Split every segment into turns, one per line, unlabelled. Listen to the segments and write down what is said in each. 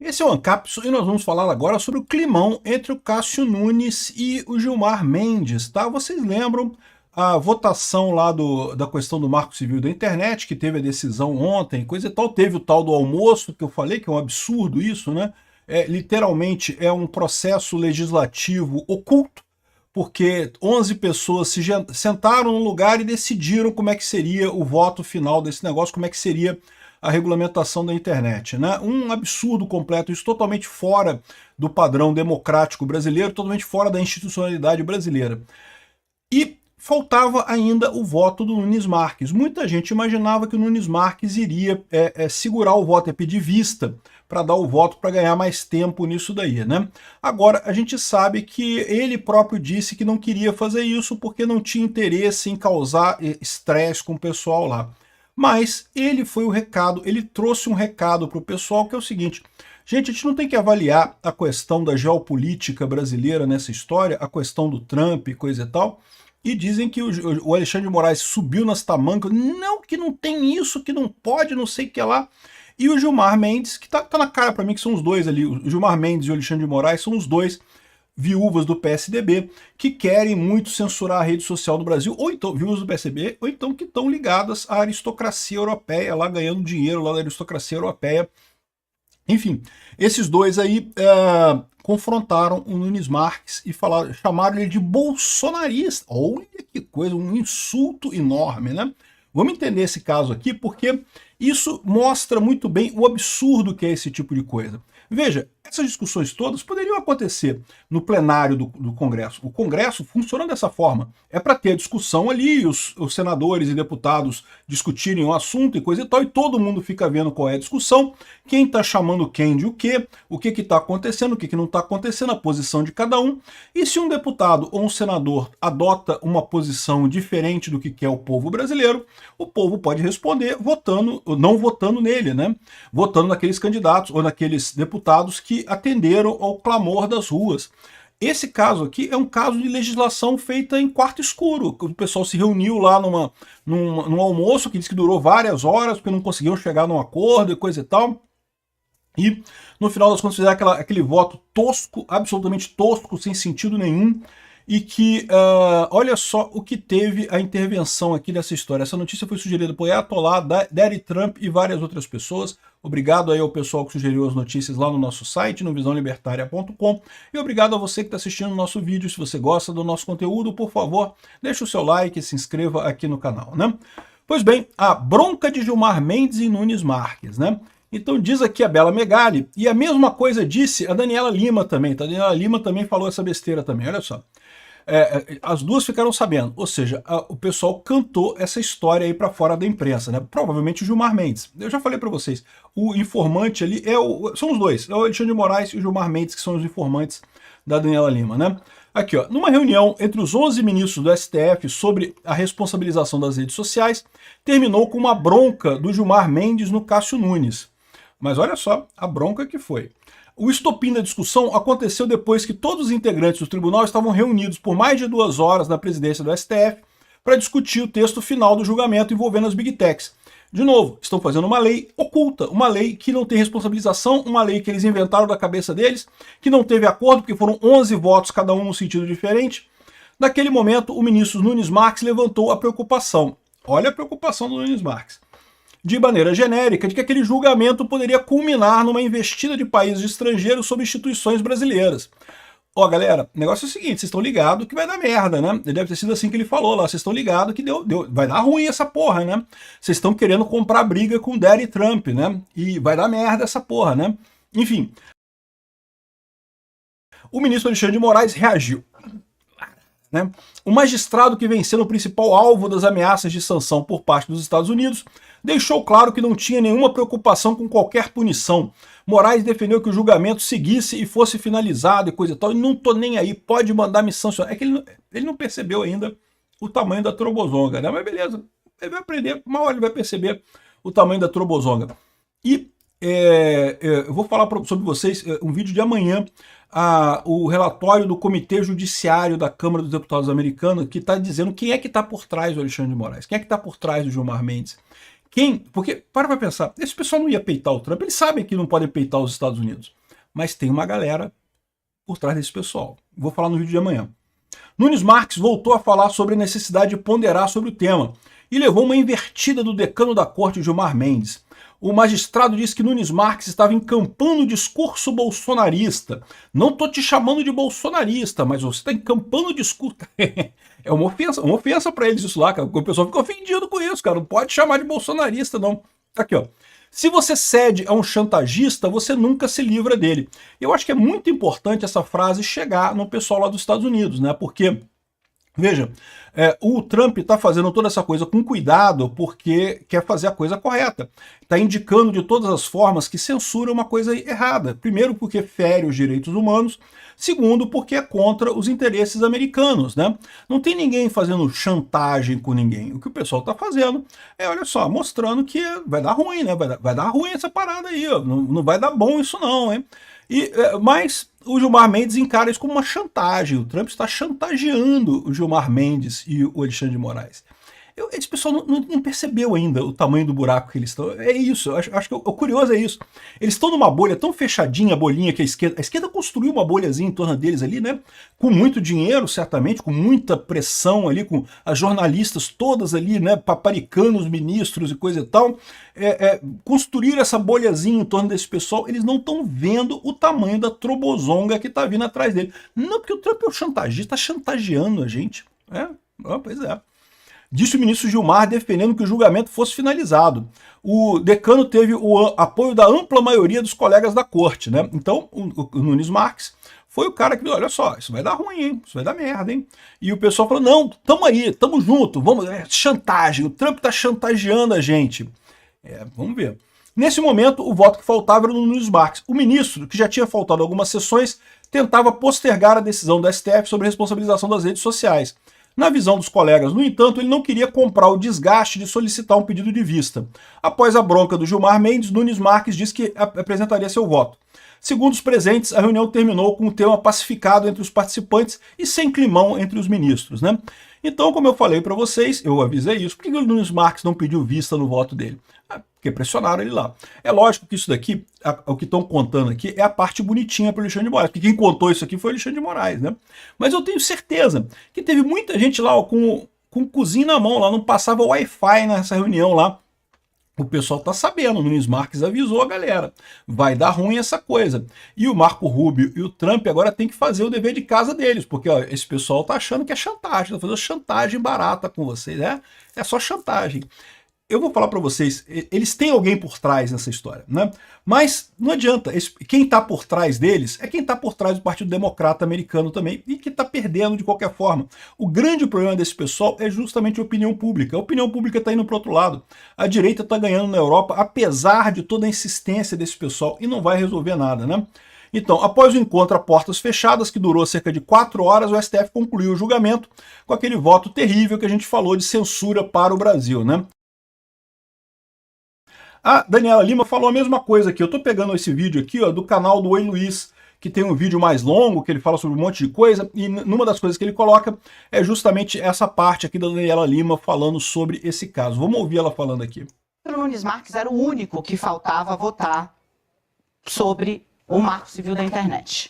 Esse é o Ancapsu e nós vamos falar agora sobre o climão entre o Cássio Nunes e o Gilmar Mendes, tá? Vocês lembram a votação lá da questão do Marco Civil da Internet, que teve a decisão ontem, coisa e tal, teve o tal do almoço, que eu falei que é um absurdo isso, né? Literalmente é um processo legislativo oculto, porque 11 pessoas se sentaram num lugar e decidiram como é que seria o voto final desse negócio, como é que seria a regulamentação da internet, né? Um absurdo completo, isso totalmente fora do padrão democrático brasileiro, totalmente fora da institucionalidade brasileira. E faltava ainda o voto do Nunes Marques. Muita gente imaginava que o Nunes Marques iria segurar o voto, pedir vista para dar o voto para ganhar mais tempo nisso daí, né? Agora, a gente sabe que ele próprio disse que não queria fazer isso porque não tinha interesse em causar estresse com o pessoal lá. Mas ele foi o recado, ele trouxe um recado para o pessoal que é o seguinte: gente, a gente não tem que avaliar a questão da geopolítica brasileira nessa história, a questão do Trump e coisa e tal, e dizem que o Alexandre de Moraes subiu nas tamancas, não, que não tem isso, que não pode, não sei o que lá. E o Gilmar Mendes, que tá na cara para mim que são os dois ali, o Gilmar Mendes e o Alexandre de Moraes são os dois viúvas do PSDB, que querem muito censurar a rede social do Brasil, ou então, viúvas do PSDB, ou então que estão ligadas à aristocracia europeia, lá ganhando dinheiro lá da aristocracia europeia. Enfim, esses dois aí confrontaram o Nunes Marques e chamaram ele de bolsonarista. Olha que coisa, um insulto enorme, né? Vamos entender esse caso aqui, porque isso mostra muito bem o absurdo que é esse tipo de coisa. Veja, essas discussões todas poderiam acontecer no plenário do Congresso. O Congresso funciona dessa forma. É para ter a discussão ali, os senadores e deputados discutirem o assunto e coisa e tal, e todo mundo fica vendo qual é a discussão, quem está chamando quem de o que está acontecendo, o que não está acontecendo, a posição de cada um. E se um deputado ou um senador adota uma posição diferente do que quer o povo brasileiro, o povo pode responder votando, não votando nele, né? Votando naqueles candidatos ou naqueles deputados que atenderam ao clamor das ruas. Esse caso aqui é um caso de legislação feita em quarto escuro. O pessoal se reuniu lá num almoço que diz que durou várias horas porque não conseguiam chegar num acordo e coisa e tal. E no final das contas fizeram aquele voto tosco, absolutamente tosco, sem sentido nenhum. E que, olha só o que teve a intervenção aqui dessa história. Essa notícia foi sugerida por Ayatollah, Daddy Trump e várias outras pessoas. Obrigado aí ao pessoal que sugeriu as notícias lá no nosso site, no visãolibertaria.com. E obrigado a você que está assistindo o nosso vídeo. Se você gosta do nosso conteúdo, por favor, deixe o seu like e se inscreva aqui no canal, né? Pois bem, a bronca de Gilmar Mendes e Nunes Marques, né? Então diz aqui a Bela Megali, e a mesma coisa disse a Daniela Lima também, tá? A Daniela Lima também falou essa besteira também, olha só. As duas ficaram sabendo, ou seja, o pessoal cantou essa história aí para fora da imprensa, né? Provavelmente o Gilmar Mendes. Eu já falei para vocês, o informante ali são os dois, é o Alexandre de Moraes e o Gilmar Mendes, que são os informantes da Daniela Lima, né? Aqui, ó, numa reunião entre os 11 ministros do STF sobre a responsabilização das redes sociais, terminou com uma bronca do Gilmar Mendes no Cássio Nunes. Mas olha só a bronca que foi. O estopim da discussão aconteceu depois que todos os integrantes do tribunal estavam reunidos por mais de 2 horas na presidência do STF para discutir o texto final do julgamento envolvendo as Big Techs. De novo, estão fazendo uma lei oculta, uma lei que não tem responsabilização, uma lei que eles inventaram da cabeça deles, que não teve acordo, porque foram 11 votos, cada um num sentido diferente. Naquele momento, o ministro Nunes Marques levantou a preocupação. Olha a preocupação do Nunes Marques. De maneira genérica, de que aquele julgamento poderia culminar numa investida de países estrangeiros sobre instituições brasileiras. Ó, galera, o negócio é o seguinte, vocês estão ligados que vai dar merda, né? Deve ter sido assim que ele falou lá, vocês estão ligados que vai dar ruim essa porra, né? Vocês estão querendo comprar briga com o Daddy Trump, né? E vai dar merda essa porra, né? Enfim. O ministro Alexandre de Moraes reagiu. Né? O magistrado que vem sendo o principal alvo das ameaças de sanção por parte dos Estados Unidos deixou claro que não tinha nenhuma preocupação com qualquer punição. Moraes defendeu que o julgamento seguisse e fosse finalizado e coisa e tal, e não tô nem aí, pode mandar me sancionar. É que ele não percebeu ainda o tamanho da trobozonga, né? Mas beleza, ele vai aprender, uma hora ele vai perceber o tamanho da trobozonga. E eu vou falar sobre vocês um vídeo de amanhã, o relatório do Comitê Judiciário da Câmara dos Deputados americano, que está dizendo quem é que está por trás do Alexandre de Moraes, quem é que está por trás do Gilmar Mendes, Porque, para pensar, esse pessoal não ia peitar o Trump, eles sabem que não podem peitar os Estados Unidos. Mas tem uma galera por trás desse pessoal. Vou falar no vídeo de amanhã. Nunes Marques voltou a falar sobre a necessidade de ponderar sobre o tema e levou uma invertida do decano da corte, Gilmar Mendes. O magistrado disse que Nunes Marques estava encampando o discurso bolsonarista. Não estou te chamando de bolsonarista, mas você está encampando o discurso. É uma ofensa para eles isso lá, cara. O pessoal fica ofendido com isso, cara. Não pode chamar de bolsonarista, não. Aqui, ó. Se você cede a um chantagista, você nunca se livra dele. Eu acho que é muito importante essa frase chegar no pessoal lá dos Estados Unidos, né? Porque, veja, o Trump está fazendo toda essa coisa com cuidado porque quer fazer a coisa correta. Está indicando de todas as formas que censura uma coisa errada. Primeiro, porque fere os direitos humanos. Segundo, porque é contra os interesses americanos, né? Não tem ninguém fazendo chantagem com ninguém. O que o pessoal está fazendo é, olha só, mostrando que vai dar ruim, né? Vai dar ruim essa parada aí, ó. Não vai dar bom isso não, hein? Mas o Gilmar Mendes encara isso como uma chantagem. O Trump está chantageando o Gilmar Mendes e o Alexandre de Moraes. Esse pessoal não percebeu ainda o tamanho do buraco que eles estão. É isso, eu acho que o curioso é isso. Eles estão numa bolha tão fechadinha, a bolinha que a esquerda construiu uma bolhazinha em torno deles ali, né? Com muito dinheiro, certamente, com muita pressão ali, com as jornalistas todas ali, né? Paparicando os ministros e coisa e tal. Construir essa bolhazinha em torno desse pessoal, eles não estão vendo o tamanho da trobozonga que está vindo atrás dele. Não, porque o Trump é o chantagista, está chantageando a gente. Pois é. Disse o ministro Gilmar defendendo que o julgamento fosse finalizado. O decano teve o apoio da ampla maioria dos colegas da corte, né? Então, o Nunes Marques foi o cara que, olha só, isso vai dar ruim, hein? Isso vai dar merda, hein? E o pessoal falou, não, tamo aí, tamo junto, vamos, chantagem, o Trump tá chantageando a gente. Vamos ver. Nesse momento, o voto que faltava era do Nunes Marques. O ministro, que já tinha faltado algumas sessões, tentava postergar a decisão do STF sobre a responsabilização das redes sociais. Na visão dos colegas, no entanto, ele não queria comprar o desgaste de solicitar um pedido de vista. Após a bronca do Gilmar Mendes, Nunes Marques disse que apresentaria seu voto. Segundo os presentes, a reunião terminou com o tema pacificado entre os participantes e sem climão entre os ministros, né? Então, como eu falei para vocês, eu avisei isso, por que o Nunes Marques não pediu vista no voto dele? Porque pressionaram ele lá. É lógico que isso daqui, o que estão contando aqui, é a parte bonitinha para o Alexandre de Moraes, porque quem contou isso aqui foi o Alexandre de Moraes, né? Mas eu tenho certeza que teve muita gente lá ó, com o cozinho na mão, lá não passava Wi-Fi nessa reunião lá. O pessoal tá sabendo, o Nunes Marques avisou a galera, vai dar ruim essa coisa. E o Marco Rubio e o Trump agora tem que fazer o dever de casa deles, porque ó, esse pessoal tá achando que é chantagem, tá fazendo chantagem barata com vocês, né? É só chantagem. Eu vou falar para vocês, eles têm alguém por trás nessa história, né? Mas não adianta, quem está por trás deles é quem está por trás do Partido Democrata americano também e que está perdendo de qualquer forma. O grande problema desse pessoal é justamente a opinião pública. A opinião pública está indo para o outro lado. A direita está ganhando na Europa, apesar de toda a insistência desse pessoal, e não vai resolver nada, né? Então, após o encontro a portas fechadas, que durou cerca de 4 horas, o STF concluiu o julgamento com aquele voto terrível que a gente falou de censura para o Brasil, né? A Daniela Lima falou a mesma coisa aqui. Eu estou pegando esse vídeo aqui ó, do canal do Oi Luiz, que tem um vídeo mais longo, que ele fala sobre um monte de coisa, e numa das coisas que ele coloca é justamente essa parte aqui da Daniela Lima falando sobre esse caso. Vamos ouvir ela falando aqui.
O Nunes Marques era o único que faltava votar sobre o Marco Civil da Internet.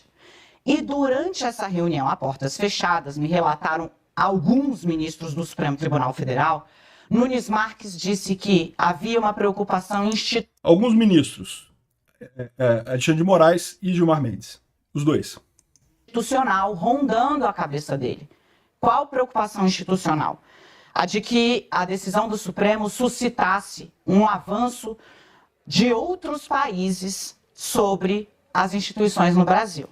E durante essa reunião, a portas fechadas, me relataram alguns ministros do Supremo Tribunal Federal, Nunes Marques disse que havia uma preocupação institucional.
Alguns ministros, Alexandre de Moraes e Gilmar Mendes, os dois.
Institucional rondando a cabeça dele. Qual preocupação institucional? A de que a decisão do Supremo suscitasse um avanço de outros países sobre as instituições no Brasil.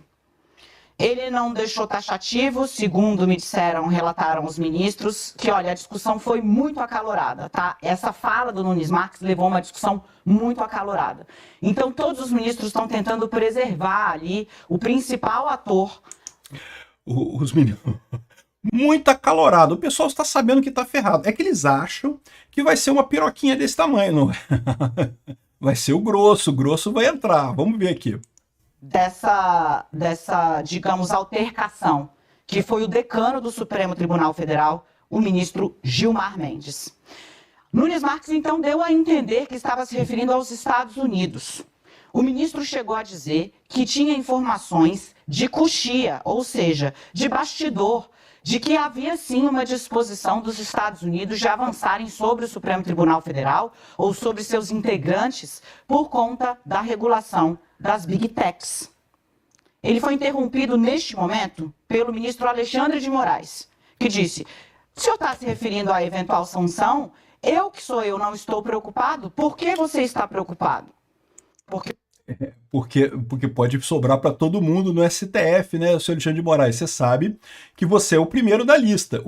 Ele não deixou taxativo, segundo me disseram, relataram os ministros, que, olha, a discussão foi muito acalorada, tá? Essa fala do Nunes Marques levou a uma discussão muito acalorada. Então, todos os ministros estão tentando preservar ali o principal ator.
Os ministros... Muito acalorado. O pessoal está sabendo que está ferrado. É que eles acham que vai ser uma piroquinha desse tamanho, não é? Vai ser o grosso vai entrar. Vamos ver aqui.
Dessa, digamos, altercação, que foi o decano do Supremo Tribunal Federal, o ministro Gilmar Mendes. Nunes Marques, então, deu a entender que estava se referindo aos Estados Unidos. O ministro chegou a dizer que tinha informações de coxia, ou seja, de bastidor, de que havia sim uma disposição dos Estados Unidos de avançarem sobre o Supremo Tribunal Federal ou sobre seus integrantes por conta da regulação das Big Techs. Ele foi interrompido neste momento pelo ministro Alexandre de Moraes, que disse: o senhor está se referindo à eventual sanção? Eu que sou eu não estou preocupado? Por que você está preocupado?
Porque pode sobrar para todo mundo no STF, né, senhor Alexandre de Moraes? Você sabe que você é o primeiro da lista,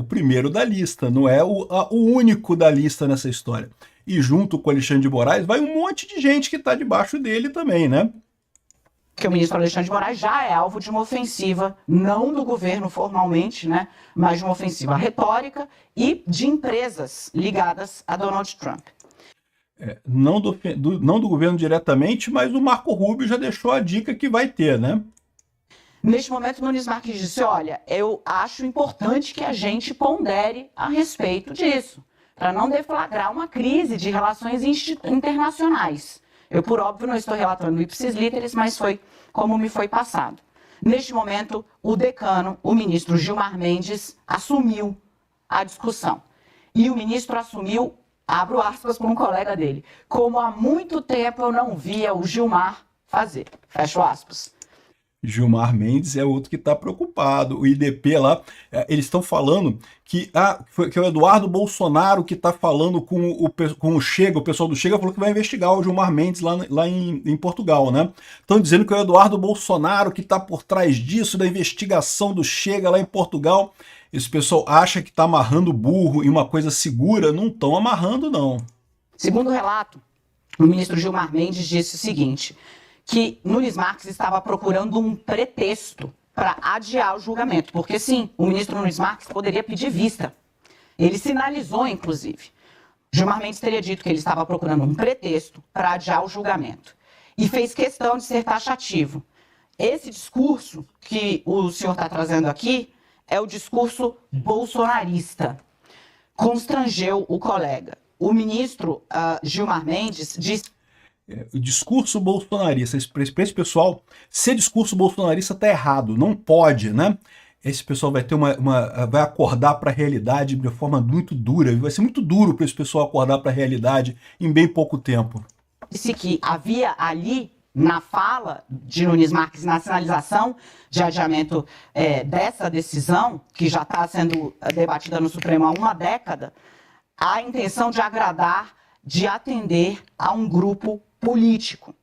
não é o único da lista nessa história. E junto com o Alexandre de Moraes vai um monte de gente que está debaixo dele também, né?
Que o ministro Alexandre de Moraes já é alvo de uma ofensiva, não do governo formalmente, né, mas de uma ofensiva retórica e de empresas ligadas a Donald Trump.
Não do governo diretamente, mas o Marco Rubio já deixou a dica que vai ter, né?
Neste momento, Nunes Marques disse: olha, eu acho importante que a gente pondere a respeito disso, para não deflagrar uma crise de relações internacionais. Eu, por óbvio, não estou relatando ipsis literis, mas foi como me foi passado. Neste momento, o decano, o ministro Gilmar Mendes, assumiu a discussão. E o ministro assumiu, abro aspas para um colega dele, como há muito tempo eu não via o Gilmar fazer. Fecho aspas.
Gilmar Mendes é outro que está preocupado. O IDP lá, eles estão falando que é o Eduardo Bolsonaro que está falando com o Chega, o pessoal do Chega falou que vai investigar o Gilmar Mendes lá em Portugal, né? Estão dizendo que é o Eduardo Bolsonaro que está por trás disso, da investigação do Chega lá em Portugal. Esse pessoal acha que está amarrando burro em uma coisa segura, não estão amarrando, não.
Segundo o relato, o ministro Gilmar Mendes disse o seguinte: que Nunes Marques estava procurando um pretexto para adiar o julgamento, porque sim, o ministro Nunes Marques poderia pedir vista. Ele sinalizou, inclusive. Gilmar Mendes teria dito que ele estava procurando um pretexto para adiar o julgamento. E fez questão de ser taxativo. Esse discurso que o senhor está trazendo aqui é o discurso bolsonarista. Constrangeu o colega. O ministro Gilmar Mendes disse:
o discurso bolsonarista, para esse pessoal, ser discurso bolsonarista está errado, não pode, né? Esse pessoal vai ter vai acordar para a realidade de forma muito dura, vai ser muito duro para esse pessoal acordar para a realidade em bem pouco tempo.
Disse que havia ali, na fala de Nunes Marques, na sinalização de adiamento dessa decisão, que já está sendo debatida no Supremo há uma década, a intenção de agradar, de atender a um grupo político.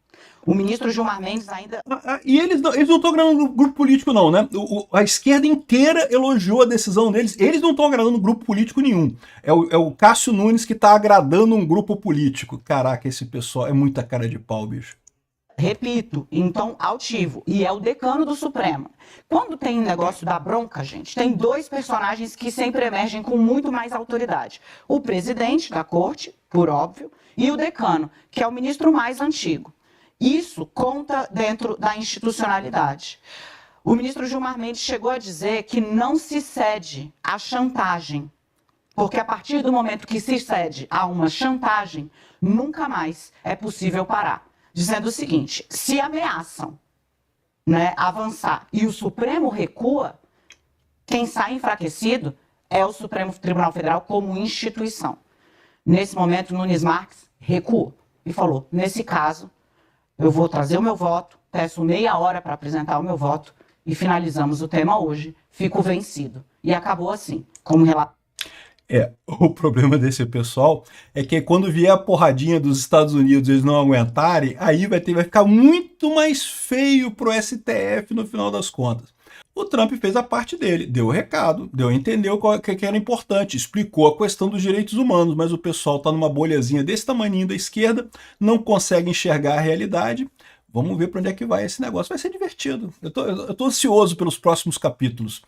O ministro Gilmar Mendes ainda...
E eles não estão agradando grupo político não, né? A esquerda inteira elogiou a decisão deles. Eles não estão agradando grupo político nenhum. É o Cássio Nunes que está agradando um grupo político. Caraca, esse pessoal é muita cara de pau, bicho.
Repito, em tom altivo, e é o decano do Supremo. Quando tem um negócio da bronca, gente, tem dois personagens que sempre emergem com muito mais autoridade. O presidente da corte, por óbvio, e o decano, que é o ministro mais antigo. Isso conta dentro da institucionalidade. O ministro Gilmar Mendes chegou a dizer que não se cede à chantagem, porque a partir do momento que se cede a uma chantagem, nunca mais é possível parar. Dizendo o seguinte: se ameaçam, né, avançar e o Supremo recua, quem sai enfraquecido é o Supremo Tribunal Federal como instituição. Nesse momento, Nunes Marques recuou e falou: nesse caso, eu vou trazer o meu voto, peço meia hora para apresentar o meu voto e finalizamos o tema hoje, fico vencido. E acabou assim, como relato.
O problema desse pessoal é que quando vier a porradinha dos Estados Unidos e eles não aguentarem, aí vai ficar muito mais feio pro STF no final das contas. O Trump fez a parte dele, deu o recado, deu a entender o que era importante, explicou a questão dos direitos humanos, mas o pessoal está numa bolhazinha desse tamaninho da esquerda, não consegue enxergar a realidade. Vamos ver para onde é que vai esse negócio. Vai ser divertido. Eu tô ansioso pelos próximos capítulos.